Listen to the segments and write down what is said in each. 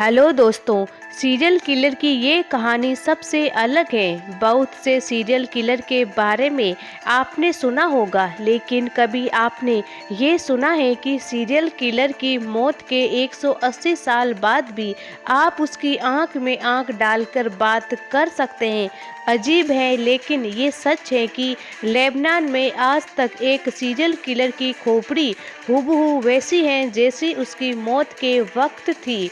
Hello दोस्तों, serial killer की ये कहानी सबसे अलग है। बहुत से सीरियल किलर के बारे में आपने सुना होगा, लेकिन कभी आपने ये सुना है कि सीरियल किलर की मौत के 180 साल बाद भी आप उसकी आंख में आंख डालकर बात कर सकते हैं। अजीब है, लेकिन ये सच है कि लेबनान में आज तक एक सीरियल किलर की खोपड़ी हूबहू वैसी है जैसी उसकी मौत के वक्त थी।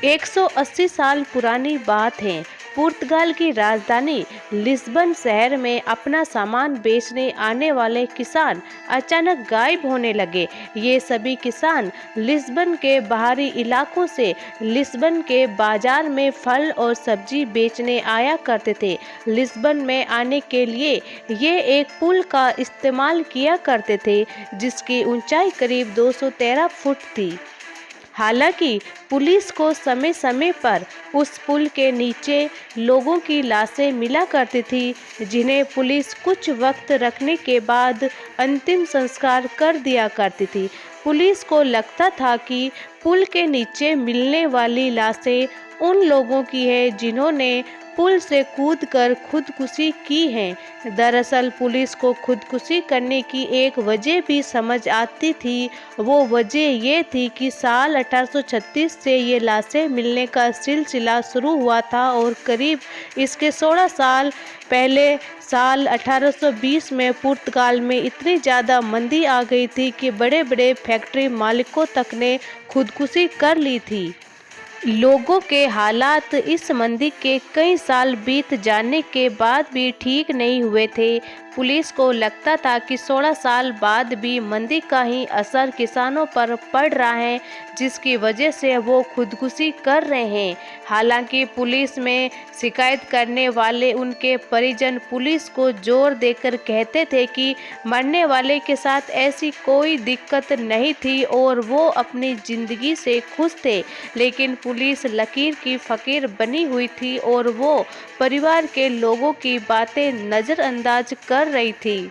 180 साल पुरानी बात है। पुर्तगाल की राजधानी लिस्बन शहर में अपना सामान बेचने आने वाले किसान अचानक गायब होने लगे। ये सभी किसान लिस्बन के बाहरी इलाकों से लिस्बन के बाजार में फल और सब्जी बेचने आया करते थे। लिस्बन में आने के लिए ये एक पुल का इस्तेमाल किया करते थे, जिसकी ऊंचाई करीब 213 फुट थी। हालांकि पुलिस को समय समय पर उस पुल के नीचे लोगों की लाशें मिला करती थी, जिन्हें पुलिस कुछ वक्त रखने के बाद अंतिम संस्कार कर दिया करती थी। पुलिस को लगता था कि पुल के नीचे मिलने वाली लाशें उन लोगों की है जिन्होंने पुल से कूदकर खुदकुशी की है। दरअसल पुलिस को खुदकुशी करने की एक वजह भी समझ आती थी। वो वजह ये थी कि साल 1836 से ये लाशें मिलने का सिलसिला शुरू हुआ था और करीब इसके 16 साल पहले साल 1820 में पुर्तगाल में इतनी ज़्यादा मंदी आ गई थी कि बड़े बड़े फैक्ट्री मालिकों तक ने खुदकुशी कर ली थी। लोगों के हालात इस मंदी के कई साल बीत जाने के बाद भी ठीक नहीं हुए थे। पुलिस को लगता था कि 16 साल बाद भी मंदी का ही असर किसानों पर पड़ रहा है, जिसकी वजह से वो खुदकुशी कर रहे हैं। हालांकि पुलिस में शिकायत करने वाले उनके परिजन पुलिस को जोर देकर कहते थे कि मरने वाले के साथ ऐसी कोई दिक्कत नहीं थी और वो अपनी ज़िंदगी से खुश थे। लेकिन पुलिस लकीर की फ़कीर बनी हुई थी और वो परिवार के लोगों की बातें नज़रअंदाज कर रही थी।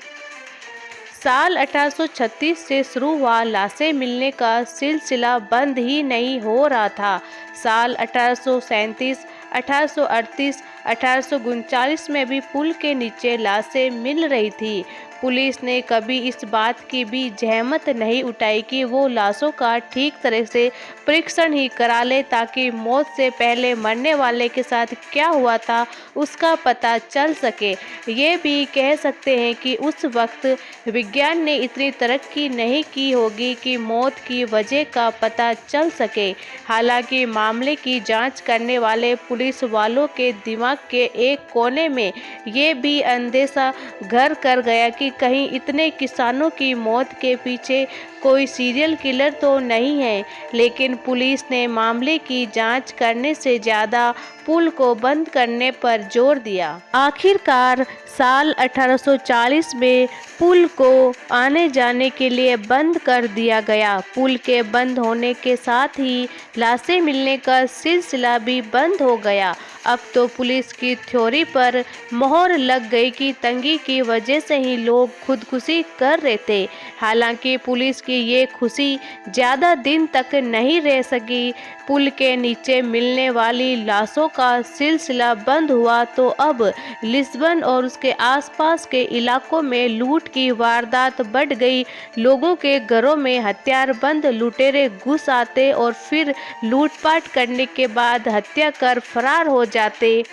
साल 1836 से शुरू हुआ लाशें मिलने का सिलसिला बंद ही नहीं हो रहा था। साल 1837, 1838, 1839 में भी पुल के नीचे लाशें मिल रही थी। पुलिस ने कभी इस बात की भी जहमत नहीं उठाई कि वो लाशों का ठीक तरह से परीक्षण ही करा ले, ताकि मौत से पहले मरने वाले के साथ क्या हुआ था उसका पता चल सके। ये भी कह सकते हैं कि उस वक्त विज्ञान ने इतनी तरक्की नहीं की होगी कि मौत की वजह का पता चल सके। हालांकि मामले की जांच करने वाले पुलिस वालों के दिमाग के एक कोने में ये भी अंदेशा घर कर गया कि कहीं इतने किसानों की मौत के पीछे कोई सीरियल किलर तो नहीं है। लेकिन पुलिस ने मामले की जांच करने से ज़्यादा पुल को बंद करने पर जोर दिया। आखिरकार साल 1840 में पुल को आने जाने के लिए बंद कर दिया गया। पुल के बंद होने के साथ ही लाशें मिलने का सिलसिला भी बंद हो गया। अब तो पुलिस की थ्योरी पर मोहर लग गई कि तंगी की वजह से ही लोग खुदकुशी कर रहे थे। हालांकि पुलिस की ये खुशी ज़्यादा दिन तक नहीं रह सकी। पुल के नीचे मिलने वाली लाशों का सिलसिला बंद हुआ तो अब लिस्बन और उसके आसपास के इलाकों में लूट की वारदात बढ़ गई। लोगों के घरों में हथियारबंद लुटेरे घुस आते और फिर लूटपाट करने के बाद हत्या कर फरार हो जाते।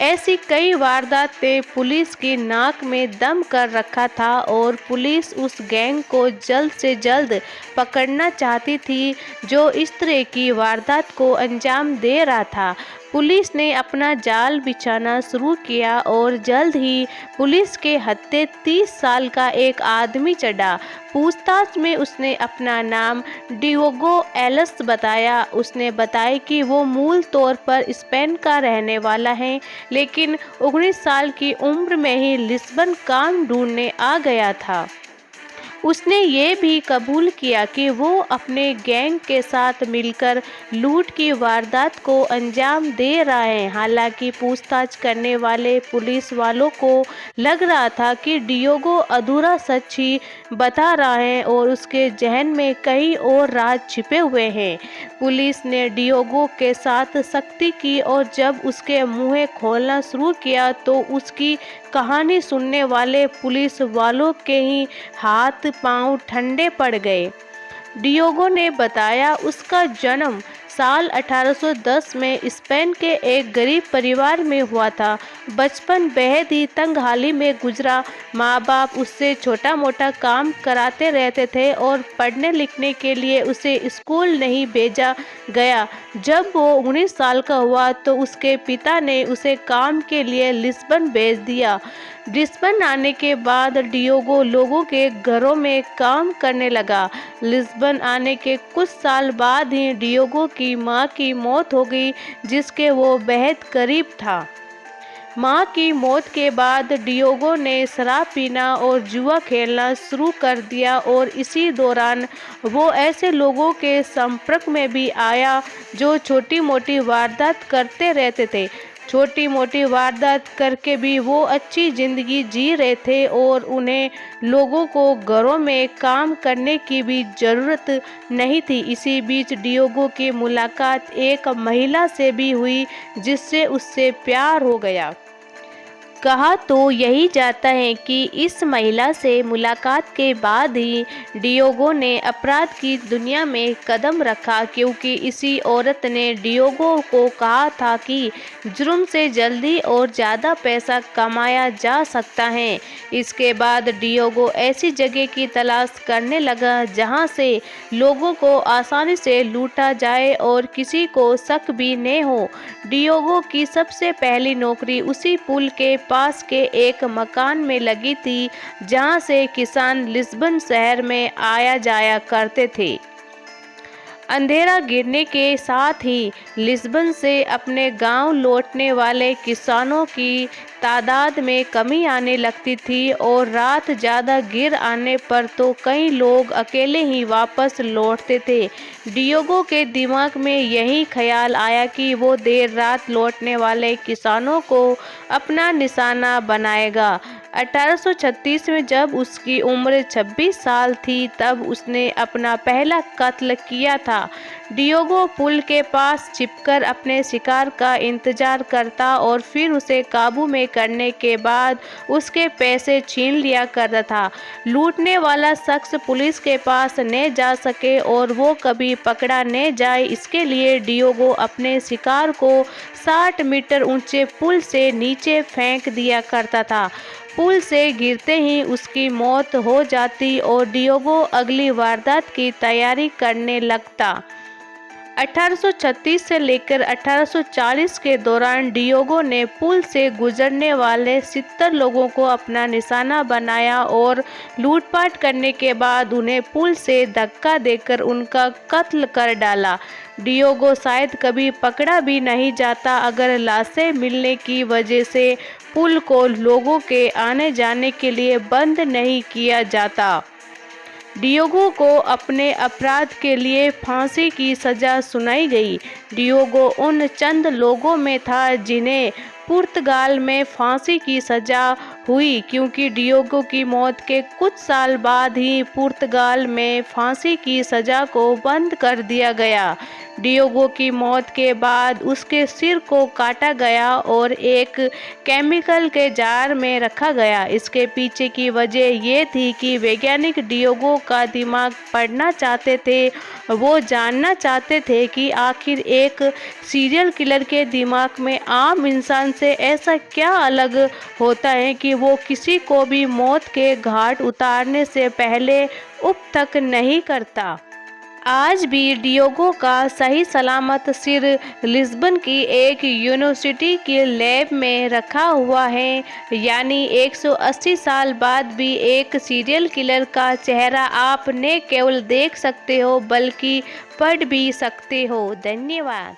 ऐसी कई वारदातें पुलिस की नाक में दम कर रखा था और पुलिस उस गैंग को जल्द से जल्द पकड़ना चाहती थी जो इस तरह की वारदात को अंजाम दे रहा था। पुलिस ने अपना जाल बिछाना शुरू किया और जल्द ही पुलिस के हत्थे 30 साल का एक आदमी चढ़ा। पूछताछ में उसने अपना नाम डियोगो एलस बताया। उसने बताया कि वो मूल तौर पर स्पेन का रहने वाला है, लेकिन 19 साल की उम्र में ही लिस्बन काम ढूंढने आ गया था। उसने ये भी कबूल किया कि वो अपने गैंग के साथ मिलकर लूट की वारदात को अंजाम दे रहा है। हालांकि पूछताछ करने वाले पुलिस वालों को लग रहा था कि डियोगो अधूरा सच ही बता रहा है और उसके जहन में कई और राज छिपे हुए हैं। पुलिस ने डियोगो के साथ सख्ती की और जब उसके मुंह खोलना शुरू किया तो उसकी कहानी सुनने वाले पुलिस वालों के ही हाथ पांव ठंडे पड़ गए। डियोगो ने बताया उसका जन्म साल 1810 में स्पेन के एक गरीब परिवार में हुआ था। बचपन बेहद ही तंगहाली में गुजरा। माँ बाप उससे छोटा मोटा काम कराते रहते थे और पढ़ने लिखने के लिए उसे स्कूल नहीं भेजा गया। जब वो 19 साल का हुआ तो उसके पिता ने उसे काम के लिए लिस्बन भेज दिया। लिस्बन आने के बाद डियोगो लोगों के घरों में काम करने लगा। लिस्बन आने के कुछ साल बाद ही डियोगो की मां की मौत हो गई, जिसके वो बेहद करीब था। मां की मौत के बाद डियोगो ने शराब पीना और जुआ खेलना शुरू कर दिया और इसी दौरान वो ऐसे लोगों के संपर्क में भी आया जो छोटी मोटी वारदात करते रहते थे। छोटी मोटी वारदात करके भी वो अच्छी ज़िंदगी जी रहे थे और उन्हें लोगों को घरों में काम करने की भी ज़रूरत नहीं थी। इसी बीच डियोगो की मुलाकात एक महिला से भी हुई जिससे उससे प्यार हो गया। कहा तो यही जाता है कि इस महिला से मुलाकात के बाद ही डियोगो ने अपराध की दुनिया में कदम रखा, क्योंकि इसी औरत ने डियोगो को कहा था कि जुर्म से जल्दी और ज़्यादा पैसा कमाया जा सकता है। इसके बाद डियोगो ऐसी जगह की तलाश करने लगा जहां से लोगों को आसानी से लूटा जाए और किसी को शक भी न हो। डियोगो की सबसे पहली नौकरी उसी पुल के पास के एक मकान में लगी थी जहां से किसान लिस्बन शहर में आया जाया करते थे। अंधेरा गिरने के साथ ही लिस्बन से अपने गांव लौटने वाले किसानों की तादाद में कमी आने लगती थी और रात ज़्यादा गिर आने पर तो कई लोग अकेले ही वापस लौटते थे। डियोगो के दिमाग में यही ख्याल आया कि वो देर रात लौटने वाले किसानों को अपना निशाना बनाएगा। 1836 में जब उसकी उम्र 26 साल थी तब उसने अपना पहला कत्ल किया था। डियोगो पुल के पास छिपकर अपने शिकार का इंतजार करता और फिर उसे काबू में करने के बाद उसके पैसे छीन लिया करता था। लूटने वाला शख्स पुलिस के पास न जा सके और वो कभी पकड़ा न जाए, इसके लिए डियोगो अपने शिकार को 60 मीटर ऊंचे पुल से नीचे फेंक दिया करता था। पुल से गिरते ही उसकी मौत हो जाती और डियोगो अगली वारदात की तैयारी करने लगता। 1836 से लेकर 1840 के दौरान डियोगो ने पुल से गुजरने वाले 70 लोगों को अपना निशाना बनाया और लूटपाट करने के बाद उन्हें पुल से धक्का देकर उनका कत्ल कर डाला। डियोगो शायद कभी पकड़ा भी नहीं जाता अगर लाशें मिलने की वजह से पुल को लोगों के आने जाने के लिए बंद नहीं किया जाता। डियोगो को अपने अपराध के लिए फांसी की सज़ा सुनाई गई। डियोगो उन चंद लोगों में था जिन्हें पुर्तगाल में फांसी की सज़ा हुई, क्योंकि डियोगो की मौत के कुछ साल बाद ही पुर्तगाल में फांसी की सज़ा को बंद कर दिया गया। डियोगो की मौत के बाद उसके सिर को काटा गया और एक केमिकल के जार में रखा गया। इसके पीछे की वजह ये थी कि वैज्ञानिक डियोगो का दिमाग पढ़ना चाहते थे। वो जानना चाहते थे कि आखिर एक सीरियल किलर के दिमाग में आम इंसान से ऐसा क्या अलग होता है कि वो किसी को भी मौत के घाट उतारने से पहले उप तक नहीं करता। आज भी डियोगो का सही सलामत सिर लिस्बन की एक यूनिवर्सिटी के लैब में रखा हुआ है। यानी 180 साल बाद भी एक सीरियल किलर का चेहरा आप न केवल देख सकते हो बल्कि पढ़ भी सकते हो। धन्यवाद।